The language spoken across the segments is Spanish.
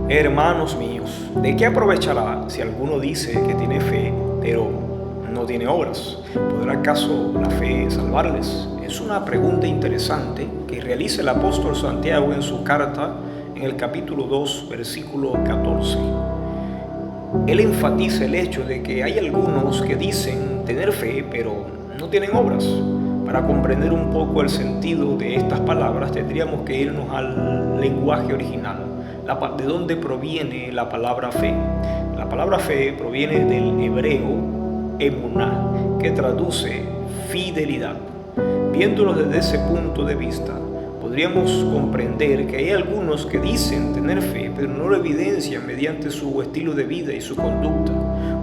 Hermanos míos, ¿de qué aprovechará si alguno dice que tiene fe, pero no tiene obras? ¿Podrá acaso la fe salvarles? Es una pregunta interesante que realiza el apóstol Santiago en su carta en el capítulo 2, versículo 14. Él enfatiza el hecho de que hay algunos que dicen tener fe, pero no tienen obras. Para comprender un poco el sentido de estas palabras, tendríamos que irnos al lenguaje original, de dónde proviene la palabra fe. La palabra fe proviene del hebreo emuná, que traduce fidelidad. Viéndolo desde ese punto de vista, podríamos comprender que hay algunos que dicen tener fe, pero no lo evidencian mediante su estilo de vida y su conducta.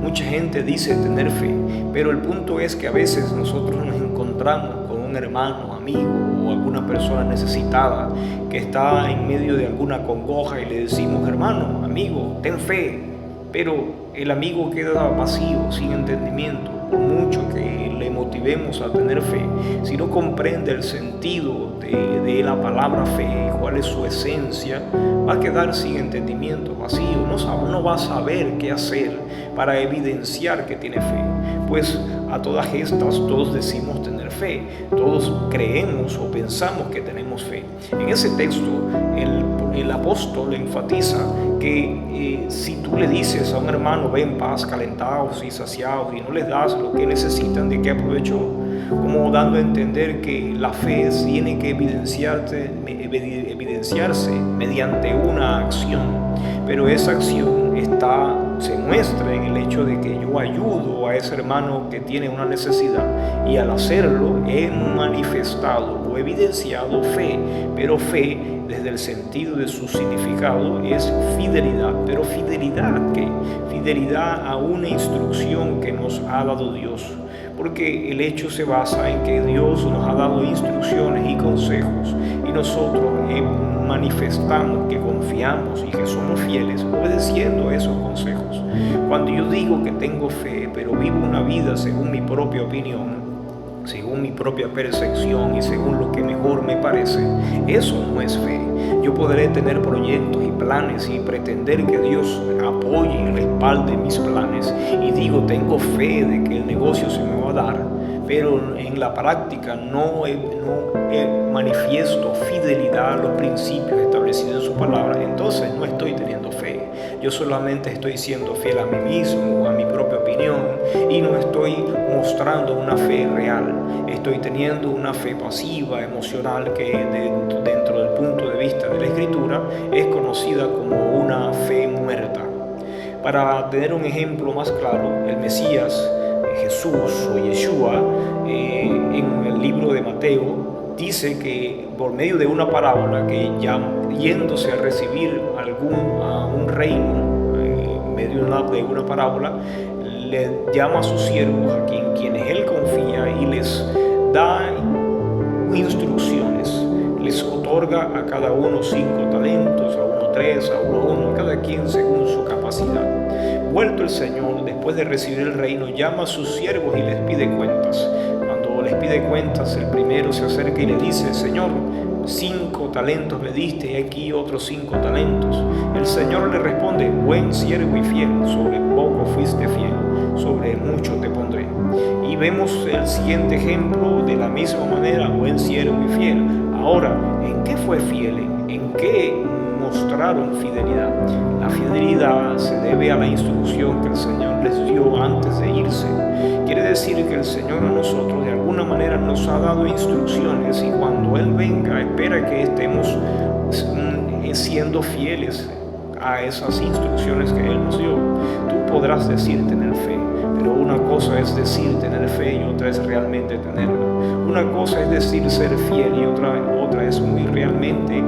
Mucha gente dice tener fe, pero el punto es que a veces nosotros nos encontramos con un hermano, amigo o alguna persona necesitada que está en medio de alguna congoja y le decimos: hermano, amigo, ten fe. Pero el amigo queda vacío, sin entendimiento, por mucho que le motivemos a tener fe. Si no comprende el sentido de la palabra fe, cuál es su esencia, va a quedar sin entendimiento, vacío, no va a saber qué hacer para evidenciar que tiene fe. Pues a todas estas, todos decimos tener fe, todos creemos o pensamos que tenemos fe. En ese texto, el apóstol enfatiza que si tú le dices a un hermano: ven en paz, calentados y saciados, y no les das lo que necesitan, ¿de qué aprovechó? Como dando a entender que la fe tiene que evidenciarse mediante una acción, pero esa acción se muestra en el hecho de que yo ayudo a ese hermano que tiene una necesidad, y al hacerlo he manifestado o evidenciado fe. Pero fe, desde el sentido de su significado, es fidelidad. ¿Pero fidelidad qué? Fidelidad a una instrucción que nos ha dado Dios, porque el hecho se basa en que Dios nos ha dado instrucciones y consejos, y nosotros manifestamos que confiamos y que somos fieles obedeciendo esos consejos. Cuando yo digo que tengo fe, pero vivo una vida según mi propia opinión, según mi propia percepción y según lo que mejor me parece, eso no es fe. Yo podré tener proyectos y planes y pretender que Dios apoye y respalde mis planes, y digo tengo fe de que el negocio se me va a dar, pero en la práctica no manifiesto fidelidad a los principios establecidos en su palabra. Entonces no estoy teniendo fe. Yo solamente estoy siendo fiel a mí mismo, a mi propia opinión, y no estoy mostrando una fe real. Estoy teniendo una fe pasiva, emocional, que dentro del punto de vista de la Escritura es conocida como una fe muerta. Para tener un ejemplo más claro, el Mesías, Jesús o Yeshua, en el libro de Mateo, dice que por medio de una parábola, que ya yéndose a recibir a un reino, en medio de una parábola, le llama a sus siervos, a quienes él confía, y les da instrucciones. Les otorga a cada uno 5 talentos, a uno 3, a uno 1, cada quien según su capacidad. Vuelto el Señor, después de recibir el reino, llama a sus siervos y les pide cuentas. Cuando les pide cuentas, el primero se acerca y le dice: Señor, 5 talentos me diste, y aquí otros 5 talentos. El Señor le responde: buen siervo y fiel, sobre poco fuiste fiel, sobre mucho te pondré. Y vemos el siguiente ejemplo de la misma manera: buen siervo y fiel. Ahora, ¿en qué fue fiel? ¿En qué mostraron fidelidad? La fidelidad se debe a la instrucción que el Señor les dio antes de irse. Quiere decir que el Señor a nosotros de alguna manera nos ha dado instrucciones, y cuando Él venga espera que estemos siendo fieles a esas instrucciones que Él nos dio. Tú podrás decir tener fe, pero una cosa es decir tener fe y otra es realmente tenerla. Una cosa es decir ser fiel, y otra es muy realmente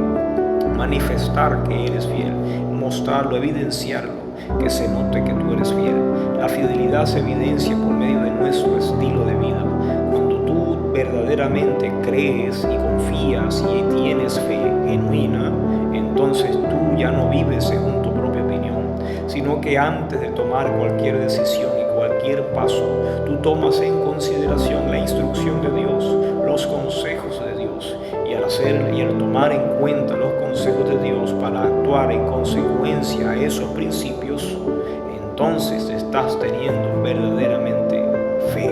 manifestar que eres fiel, mostrarlo, evidenciarlo, que se note que tú eres fiel. La fidelidad se evidencia por medio de nuestro estilo de vida. Cuando tú verdaderamente crees y confías y tienes fe genuina, entonces tú ya no vives según tu propia opinión, sino que antes de tomar cualquier decisión y cualquier paso, tú tomas en consideración la instrucción de Dios, los consejos de Dios, y al tomar en cuenta los consejos consejos de Dios para actuar en consecuencia a esos principios, entonces estás teniendo verdaderamente fe.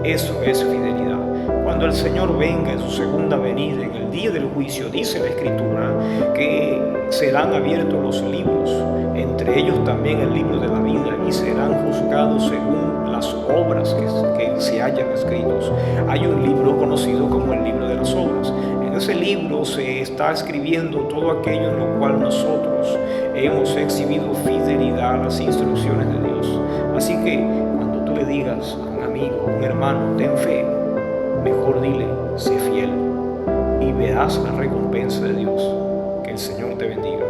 Eso es fidelidad. Cuando el Señor venga en su segunda venida, en el día del juicio, dice la Escritura que serán abiertos los libros, entre ellos también el libro de la vida, y serán juzgados según las obras que se hayan escritos. Hay un libro conocido como el libro de las obras. En ese libro se está escribiendo todo aquello en lo cual nosotros hemos exhibido fidelidad a las instrucciones de Dios. Así que cuando tú le digas a un amigo, a un hermano, ten fe, mejor dile, sé fiel, y verás la recompensa de Dios. Que el Señor te bendiga.